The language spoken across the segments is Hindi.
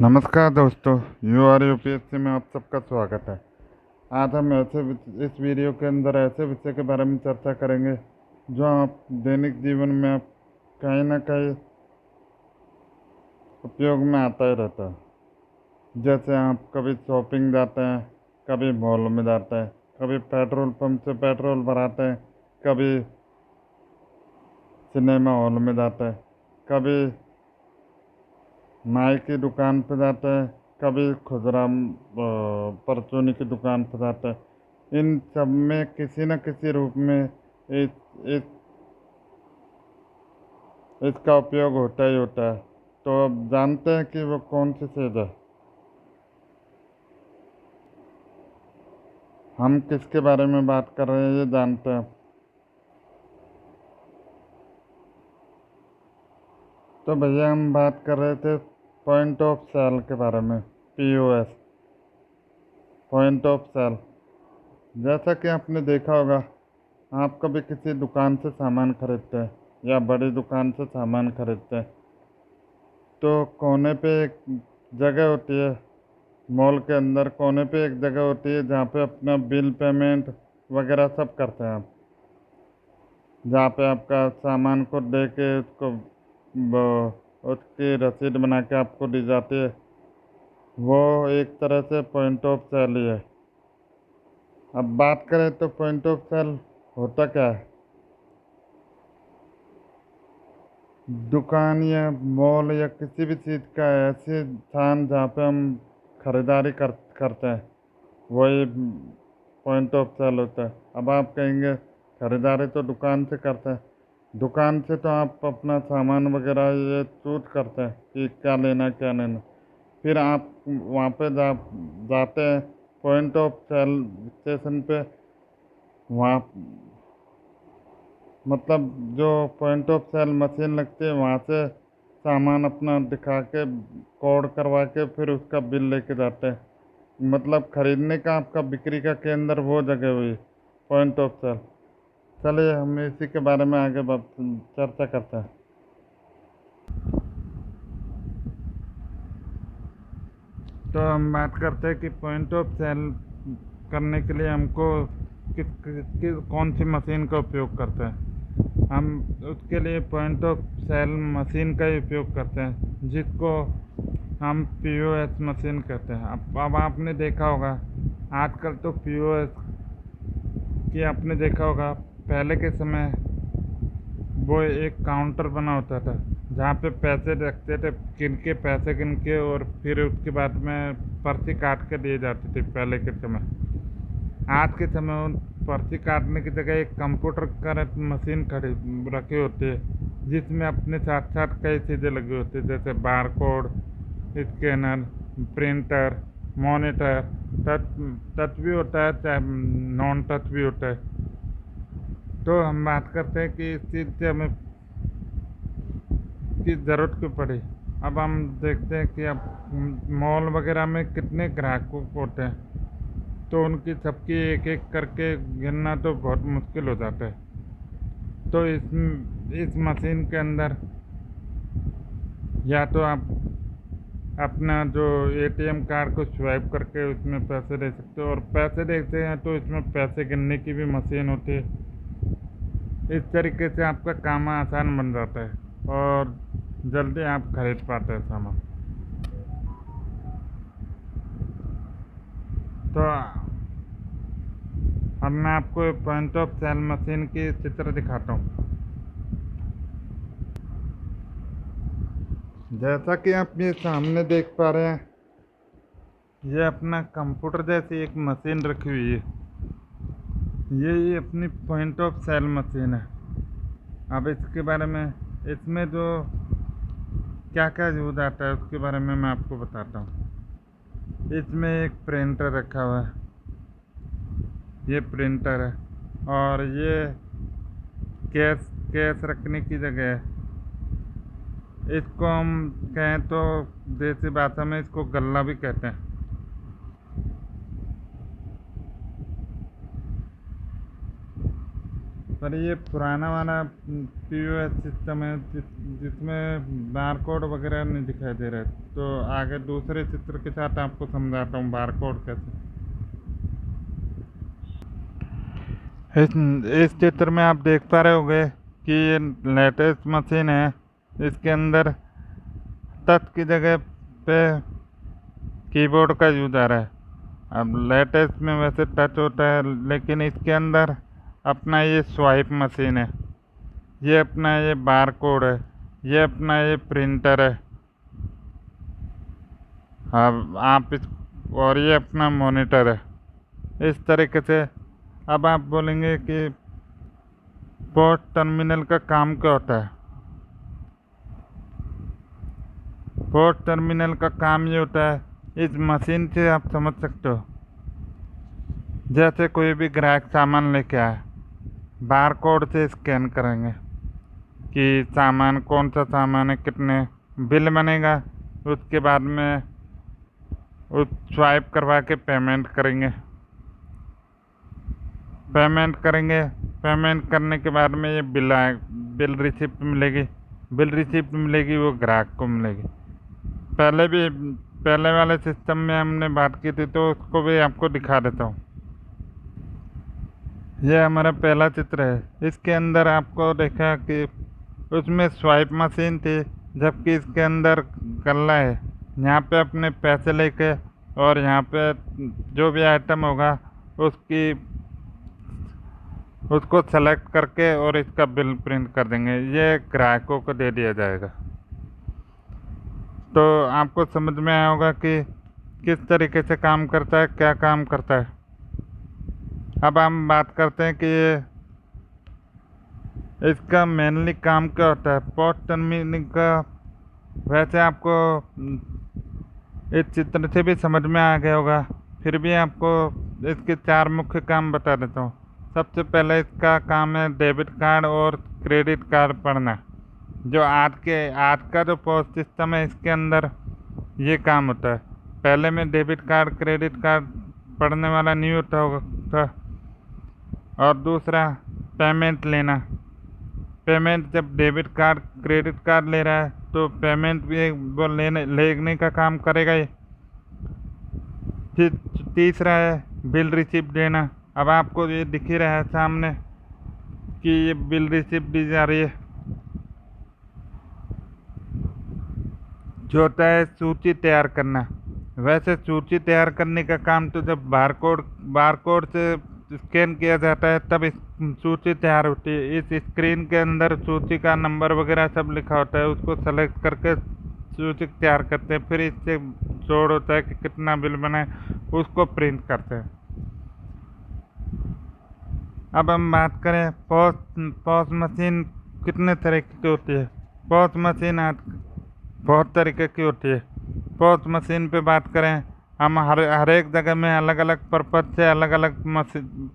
नमस्कार दोस्तों, यूपीएससी में आप सबका स्वागत है। आज हम इस वीडियो के अंदर ऐसे विषय के बारे में चर्चा करेंगे जो आप दैनिक जीवन में आप कहीं ना कहीं उपयोग में आता ही रहता है। जैसे आप कभी शॉपिंग जाते हैं, कभी मॉल में जाते हैं, कभी पेट्रोल पंप से पेट्रोल भराते हैं, कभी सिनेमा हॉल में जाते हैं, कभी नाई की दुकान पर जाते हैं, कभी खुदरा परचूनी की दुकान पर जाते हैं। इन सब में किसी न किसी रूप में इस, इस इसका उपयोग होता ही होता है। तो अब जानते हैं कि वो कौन सी चीज़ है। हम किसके बारे में बात कर रहे हैं ये जानते हैं। तो भैया हम बात कर रहे थे पॉइंट ऑफ सेल के बारे में, पीओएस, पॉइंट ऑफ सेल। जैसा कि आपने देखा होगा, आप कभी किसी दुकान से सामान खरीदते हैं या बड़ी दुकान से सामान खरीदते हैं तो कोने पे एक जगह होती है, मॉल के अंदर कोने पे एक जगह होती है जहाँ पे अपना बिल पेमेंट वगैरह सब करते हैं आप। जहाँ पे आपका सामान को दे के उसकी रसीद बना के आपको दी जाती है। वो एक तरह से पॉइंट ऑफ सेल ही है। अब बात करें तो पॉइंट ऑफ सेल होता क्या है। दुकान या मॉल या किसी भी चीज़ का ऐसे स्थान जहाँ पे हम खरीदारी करते हैं, वही पॉइंट ऑफ सेल होता है। अब आप कहेंगे खरीदारी तो दुकान से करते हैं, दुकान से तो आप अपना सामान वगैरह ये चूज करते हैं कि क्या लेना क्या लेना। फिर आप वहाँ पे जाते हैं पॉइंट ऑफ सेल स्टेशन पे। वहाँ मतलब जो पॉइंट ऑफ सेल मशीन लगती है, वहाँ से सामान अपना दिखा के कोड करवा के फिर उसका बिल लेके जाते हैं। मतलब खरीदने का आपका बिक्री का केंद्र वो जगह हुई पॉइंट ऑफ सेल। चलिए हम इसी के बारे में आगे चर्चा करते हैं। तो हम बात करते हैं कि पॉइंट ऑफ सेल करने के लिए हमको कौन सी मशीन का उपयोग करते हैं। हम उसके लिए पॉइंट ऑफ सेल मशीन का ही उपयोग करते हैं, जिसको हम पीओएस मशीन कहते हैं। अब आपने देखा होगा आजकल तो पीओएस की आपने देखा होगा, पहले के समय वो एक काउंटर बना होता था जहाँ पे पैसे रखते थे, पैसे गिन के, और फिर उसके बाद में पर्ची काट के दिए जाते थे पहले के समय। आज के समय उन पर्ची काटने की जगह एक कंप्यूटर करंट मशीन खड़ी रखी होती है, जिसमें अपने साथ साथ कई चीज़ें लगी होती है, जैसे bar code, scanner, printer, monitor, touch भी होता है चाहे नॉन टच भी होता है। तो हम बात करते हैं कि इस चीज़ से हमें की ज़रूरत क्यों पड़ी। अब हम देखते हैं कि अब मॉल वगैरह में कितने ग्राहक होते हैं, तो उनकी सबकी एक एक करके गिनना तो बहुत मुश्किल हो जाता है। तो इस मशीन के अंदर या तो आप अपना जो एटीएम कार्ड को स्वाइप करके उसमें पैसे दे सकते हो, और पैसे देते हैं तो इसमें पैसे गिनने की भी मशीन होती है। इस तरीके से आपका काम आसान बन जाता है और जल्दी आप खरीद पाते हैं सामान। तो अब मैं आपको पॉइंट ऑफ सेल मशीन की चित्र दिखाता हूँ। जैसा कि आप ये सामने देख पा रहे हैं, ये अपना कंप्यूटर जैसी एक मशीन रखी हुई है। ये अपनी पॉइंट ऑफ सेल मशीन है। अब इसके बारे में, इसमें जो क्या क्या यूज आता है उसके बारे में मैं आपको बताता हूँ। इसमें एक प्रिंटर रखा हुआ है, ये प्रिंटर है, और ये कैश रखने की जगह है। इसको हम कहें तो देसी भाषा में इसको गल्ला भी कहते हैं। पर ये पुराना वाला पीओएस सिस्टम है जिसमें बारकोड वगैरह नहीं दिखाई दे रहा है। तो आगे दूसरे चित्र के साथ आपको समझाता हूँ बारकोड कैसे। इस चित्र में आप देख पा रहे होंगे कि ये लेटेस्ट मशीन है। इसके अंदर टच की जगह पे कीबोर्ड का यूज आ रहा है। अब लेटेस्ट में वैसे टच होता है, लेकिन इसके अंदर अपना ये स्वाइप मशीन है, ये अपना ये बारकोड है, ये अपना ये प्रिंटर है। अब आप इस और ये अपना मॉनिटर है। इस तरीके से अब आप बोलेंगे कि पोर्ट टर्मिनल का काम क्या होता है। पोर्ट टर्मिनल का काम ये होता है, इस मशीन से आप समझ सकते हो, जैसे कोई भी ग्राहक सामान लेके आए, बारकोड से स्कैन करेंगे कि सामान कौन सा सामान है, कितने, बिल बनेगा, उसके बाद में उस स्वाइप करवा के पेमेंट करेंगे। पेमेंट करने के बाद में ये बिल रिसिप्ट मिलेगी। बिल रिसिप्ट मिलेगी वो ग्राहक को मिलेगी। पहले वाले सिस्टम में हमने बात की थी, तो उसको भी आपको दिखा देता हूँ। यह हमारा पहला चित्र है। इसके अंदर आपको देखा कि उसमें स्वाइप मशीन थी, जबकि इसके अंदर गल्ला है। यहाँ पे अपने पैसे लेके और यहाँ पे जो भी आइटम होगा उसको सेलेक्ट करके और इसका बिल प्रिंट कर देंगे, ये ग्राहकों को दे दिया जाएगा। तो आपको समझ में आया होगा कि किस तरीके से काम करता है, क्या काम करता है। अब हम बात करते हैं कि इसका मेनली काम क्या होता है। पोर्ट टर्मिनल का वैसे आपको इस चित्र से भी समझ में आ गया होगा, फिर भी आपको इसके 4 मुख्य काम बता देता हूँ। सबसे पहले इसका काम है डेबिट कार्ड और क्रेडिट कार्ड पढ़ना। जो आज का जो पोस्ट सिस्टम है, इसके अंदर ये काम होता है। पहले में डेबिट कार्ड क्रेडिट कार्ड पढ़ने वाला नहीं होता होगा। और दूसरा पेमेंट लेना। पेमेंट जब डेबिट कार्ड क्रेडिट कार्ड ले रहा है तो पेमेंट भी वो लेने का काम करेगा ही। फिर तीसरा है बिल रिसिप्ट देना। अब आपको ये दिख ही रहा है सामने कि ये बिल रिसिप्ट दी जा रही है, जो होता है सूची तैयार करना। वैसे सूची तैयार करने का काम तो जब बारकोड से स्कैन किया जाता है तब सूची तैयार होती है। इस स्क्रीन के अंदर सूची का नंबर वगैरह सब लिखा होता है, उसको सेलेक्ट करके सूची तैयार करते हैं। फिर इससे जोड़ होता है कि कितना बिल बना है, उसको प्रिंट करते हैं। अब हम बात करें पॉस मशीन कितने तरीके की होती है। पॉस मशीन बहुत तरीके की होती है। पॉस मशीन पे बात करें, हम हर एक जगह में अलग अलग पर्पज से अलग अलग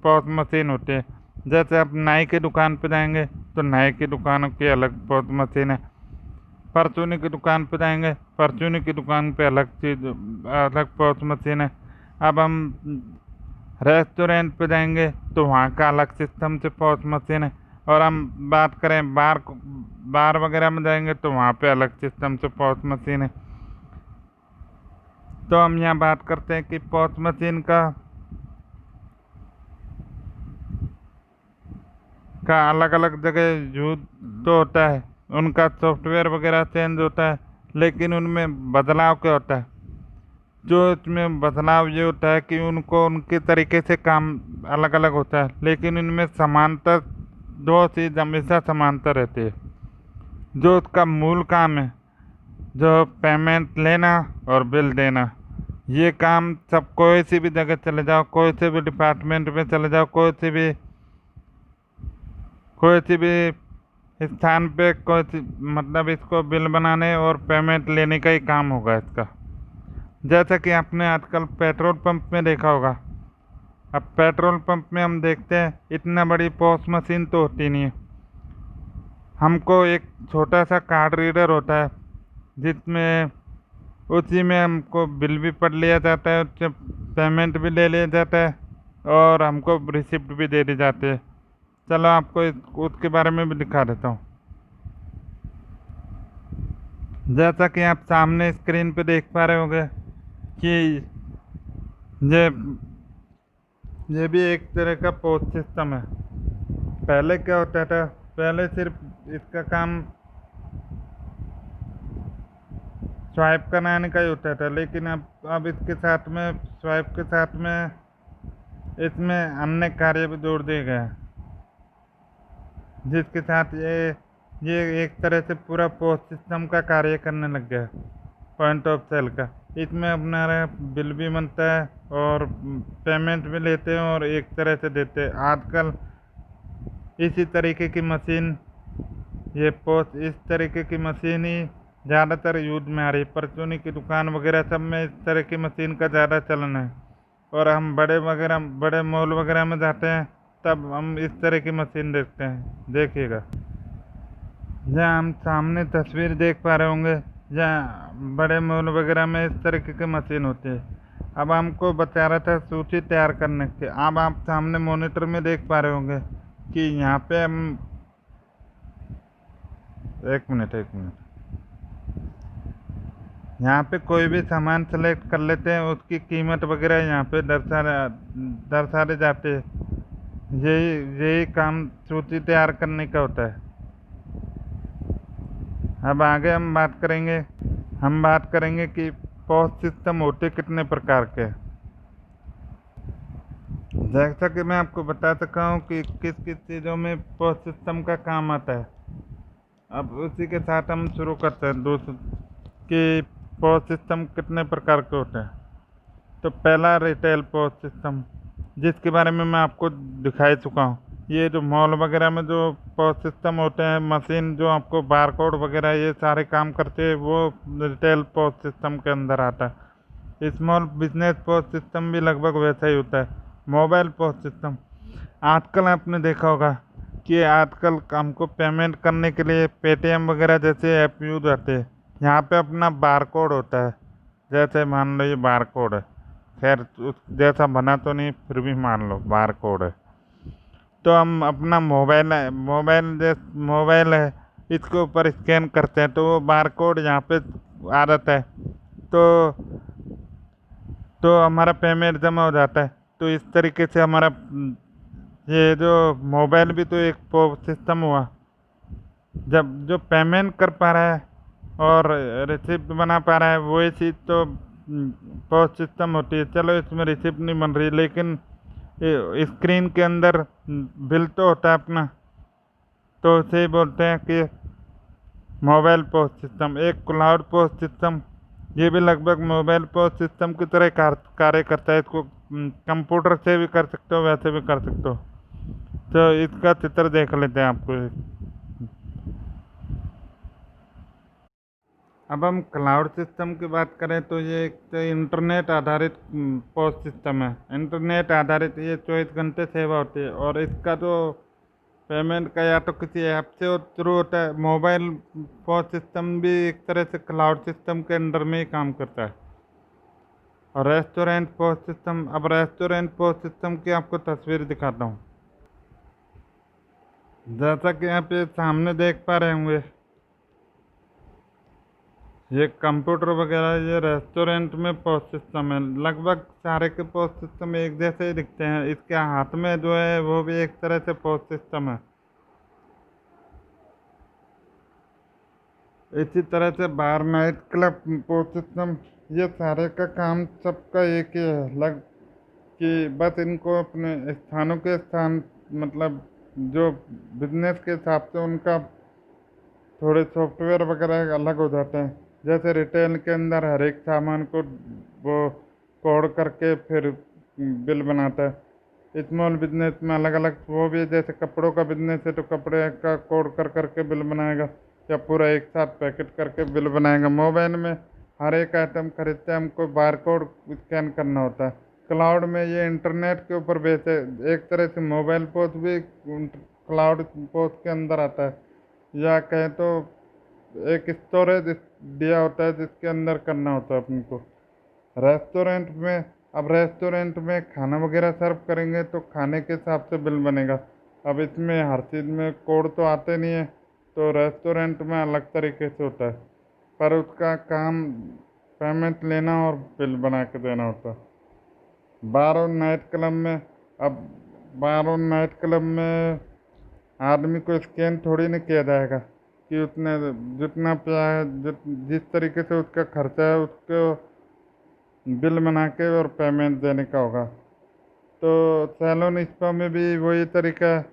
पॉस मशीन होती है। जैसे आप नाई की दुकान पे जाएंगे तो नाई की दुकानों की अलग पॉस मशीन है। परचूनी की दुकान पे जाएंगे, परचूनी की दुकान पे अलग पॉस मशीन है। अब हम रेस्टोरेंट पे जाएंगे तो वहाँ का अलग सिस्टम से पॉस मशीन है। और हम बात करें बार वगैरह में जाएंगे तो वहाँ पे अलग सिस्टम से पॉस मशीन है। तो हम यहाँ बात करते हैं कि पॉस मशीन का अलग अलग जगह यूज तो होता है, उनका सॉफ्टवेयर वगैरह चेंज होता है, लेकिन उनमें बदलाव क्या होता है। जो इसमें बदलाव ये होता है कि उनको उनके तरीके से काम अलग अलग होता है, लेकिन इनमें समानता, दो चीज़ हमेशा समानता रहती है। जो उसका मूल काम है, जो पेमेंट लेना और बिल देना, ये काम सब कोई सी भी जगह चले जाओ, कोई से भी डिपार्टमेंट में चले जाओ, कोई सी भी स्थान पे मतलब इसको बिल बनाने और पेमेंट लेने का ही काम होगा इसका। जैसा कि आपने आजकल पेट्रोल पंप में देखा होगा। अब पेट्रोल पंप में हम देखते हैं इतना बड़ी पॉस मशीन तो होती नहीं है। हमको एक छोटा सा कार्ड रीडर होता है, जिसमें उसी में हमको बिल भी पढ़ लिया जाता है, उससे पेमेंट भी ले लिया जाता है और हमको रिसिप्ट भी दे दी जाती है। चलो आपको उसके बारे में भी दिखा देता हूँ। जैसा कि आप सामने स्क्रीन पे देख पा रहे होंगे कि ये ये भी एक तरह का पोस्ट सिस्टम है। पहले क्या होता था, पहले सिर्फ इसका काम स्वाइप कराने का ही होता था, लेकिन अब इसके साथ में, स्वाइप के साथ में, इसमें अन्य कार्य भी जोड़ दिए गए हैं, जिसके साथ ये एक तरह से पूरा पोस्ट सिस्टम का कार्य करने लग गया है, पॉइंट ऑफ सेल का। इसमें अपना बिल भी बनता है और पेमेंट भी लेते हैं और एक तरह से देते हैं। आजकल इसी तरीके की मशीन, ये पोस्ट इस तरीके की मशीन ही ज़्यादातर यूज में आ रही है। परचूनी की दुकान वगैरह सब में इस तरह की मशीन का ज़्यादा चलन है। और हम बड़े मॉल वगैरह में जाते हैं तब हम इस तरह की मशीन देखते हैं। देखिएगा, जहाँ हम सामने तस्वीर देख पा रहे होंगे, जहाँ बड़े मॉल वगैरह में इस तरीके की मशीन होती है। अब हमको बता रहा था सूची तैयार करने के। अब आप सामने मॉनिटर में देख पा रहे होंगे कि यहाँ पे हम एक मिनट यहाँ पे कोई भी सामान सेलेक्ट कर लेते हैं, उसकी कीमत वगैरह यहाँ पे दर्शाए जाते हैं। यही यही काम सूची तैयार करने का होता है। अब आगे हम बात करेंगे कि पोस्ट सिस्टम होते कितने प्रकार के हैं। जैसा कि मैं आपको बता सका हूँ कि किस किस चीज़ों में पोस्ट सिस्टम का काम आता है। अब उसी के साथ हम शुरू करते हैं दोस्तों कि पोस्ट सिस्टम कितने प्रकार के होते हैं। तो पहला रिटेल पोस्ट सिस्टम, जिसके बारे में मैं आपको दिखाई चुका हूँ। ये जो मॉल वगैरह में जो पोस्ट सिस्टम होते हैं, मशीन जो आपको बारकोड वगैरह ये सारे काम करते हैं, वो रिटेल पोस्ट सिस्टम के अंदर आता है। स्मॉल बिजनेस पोस्ट सिस्टम भी लगभग वैसा ही होता है। मोबाइल पोस्ट सिस्टम, आजकल आपने देखा होगा कि आजकल हमको पेमेंट करने के लिए पेटीएम वगैरह जैसे ऐप यूज आते हैं। यहाँ पे अपना बारकोड होता है। जैसे मान लो ये बारकोड है, खैर जैसा बना तो नहीं, फिर भी मान लो बारकोड है। तो हम अपना मोबाइल है, इसके ऊपर स्कैन करते हैं तो वो बारकोड यहाँ पे आ जाता है। तो हमारा पेमेंट जमा हो जाता है। तो इस तरीके से हमारा ये जो मोबाइल भी तो एक सिस्टम हुआ। जब जो पेमेंट कर पा रहा है और रिसिप्ट बना पा रहा है, वही चीज़ तो पोस्ट सिस्टम होती है। चलो इसमें रिसिप्ट नहीं बन रही, लेकिन स्क्रीन के अंदर बिल तो होता है अपना। तो उसे ही बोलते हैं कि मोबाइल पोस्ट सिस्टम। एक क्लाउड पोस्ट सिस्टम, ये भी लगभग मोबाइल पोस्ट सिस्टम की तरह कार्य करता है। इसको कंप्यूटर से भी कर सकते हो, वैसे भी कर सकते हो। तो इसका चित्र देख लेते हैं आपको। अब हम क्लाउड सिस्टम की बात करें तो ये एक तो इंटरनेट आधारित पोस्ट सिस्टम है। इंटरनेट आधारित ये 24 घंटे सेवा होती है और इसका जो पेमेंट का या तो किसी ऐप से थ्रू होता है। मोबाइल पोस्ट सिस्टम भी एक तरह से क्लाउड सिस्टम के अंडर में ही काम करता है। और रेस्टोरेंट पोस्ट सिस्टम, अब रेस्टोरेंट पोस्ट सिस्टम की आपको तस्वीर दिखाता हूँ। जैसा कि आप ये सामने देख पा रहे होंगे, ये कंप्यूटर वगैरह ये रेस्टोरेंट में पोस्ट सिस्टम है। लगभग सारे के पोस्ट सिस्टम एक जैसे ही दिखते हैं। इसके हाथ में जो है वो भी एक तरह से पोस्ट सिस्टम है। इसी तरह से बार नाइट क्लब पोस्ट सिस्टम, ये सारे का काम सबका एक ही है। कि बस इनको अपने स्थानों के स्थान, मतलब जो बिजनेस के हिसाब से उनका थोड़े सॉफ्टवेयर वगैरह अलग हो जाते हैं। जैसे रिटेल के अंदर हर एक सामान को वो कोड करके फिर बिल बनाता है। स्मॉल बिजनेस में अलग अलग वो भी, जैसे कपड़ों का बिजनेस है तो कपड़े का कोड कर करके बिल बनाएगा, या पूरा एक साथ पैकेट करके बिल बनाएगा। मोबाइल में हर एक आइटम खरीदते हैं, हमको बार कोड स्कैन करना होता है। क्लाउड में ये इंटरनेट के ऊपर बेस है। एक तरह से मोबाइल पोस्ट भी क्लाउड पोस्ट के अंदर आता है, या कहें तो एक स्टोरेज दिया होता है जिसके अंदर करना होता है अपन को। रेस्टोरेंट में, अब रेस्टोरेंट में खाना वगैरह सर्व करेंगे तो खाने के हिसाब से बिल बनेगा। अब इसमें हर चीज़ में कोड तो आते नहीं है, तो रेस्टोरेंट में अलग तरीके से होता है, पर उसका काम पेमेंट लेना और बिल बना के देना होता है। बार और नाइट क्लब में, अब बार और नाइट क्लब में आदमी को स्कैन थोड़ी ना किया जाएगा कि उतने जितना जिस तरीके से उसका खर्चा है उसको बिल बना के और पेमेंट देने का होगा। तो सैलून स्पा में भी वही तरीका है,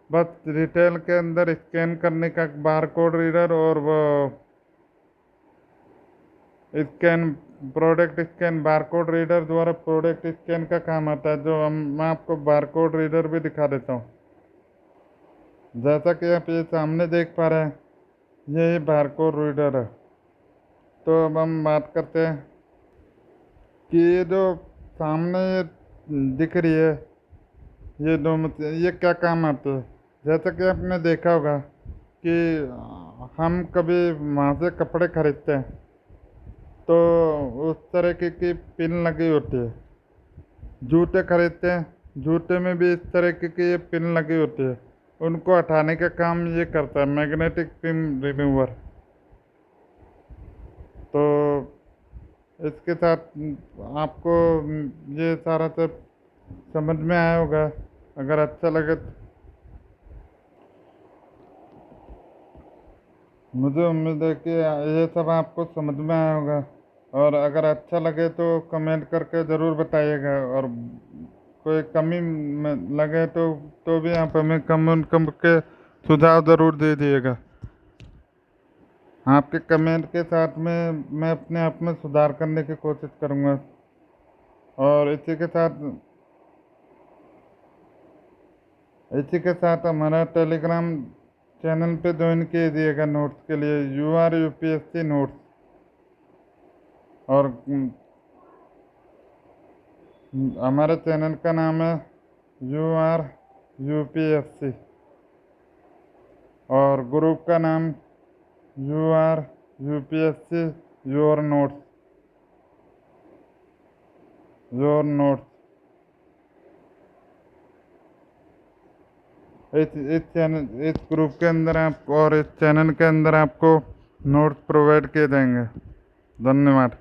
बस रिटेल के अंदर स्कैन करने का बार कोड रीडर और वो scan product scan bar code reader द्वारा प्रोडक्ट स्कैन का काम आता है। जो मैं आपको बार कोड रीडर भी दिखा देता हूँ। जैसा कि आप ये सामने देख पा रहे हैं, यही बार कोड रीडर है। तो अब हम बात करते हैं कि ये जो सामने दिख रही है, ये क्या काम आते हैं। जैसा कि आपने देखा होगा कि हम कभी वहाँ से कपड़े खरीदते हैं तो उस तरह की पिन लगी होती है। जूते खरीदते हैं, जूते में भी इस तरह की ये पिन लगी होती है। उनको हटाने का काम ये करता है मैग्नेटिक पिन रिमूवर। तो इसके साथ आपको ये सारा सब समझ में आया होगा। अगर अच्छा लगे तो मुझे उम्मीद है कि ये सब आपको समझ में आया होगा, और अगर अच्छा लगे तो कमेंट करके ज़रूर बताइएगा, और कोई कमी लगे तो भी आप हमें कम के सुझाव ज़रूर दे दिएगा। आपके कमेंट के साथ में मैं अपने आप में सुधार करने की कोशिश करूँगा। और इसी के साथ हमारा टेलीग्राम चैनल पे ज्वाइन कीजिएगा नोट्स के लिए, UR UPSC नोट्स। और हमारे चैनल का नाम है UR UPSC, और ग्रुप का नाम UR UPSC योर नोट्स। इस ग्रुप के अंदर आप और इस चैनल के अंदर आपको नोट्स प्रोवाइड किए जाएंगे। धन्यवाद।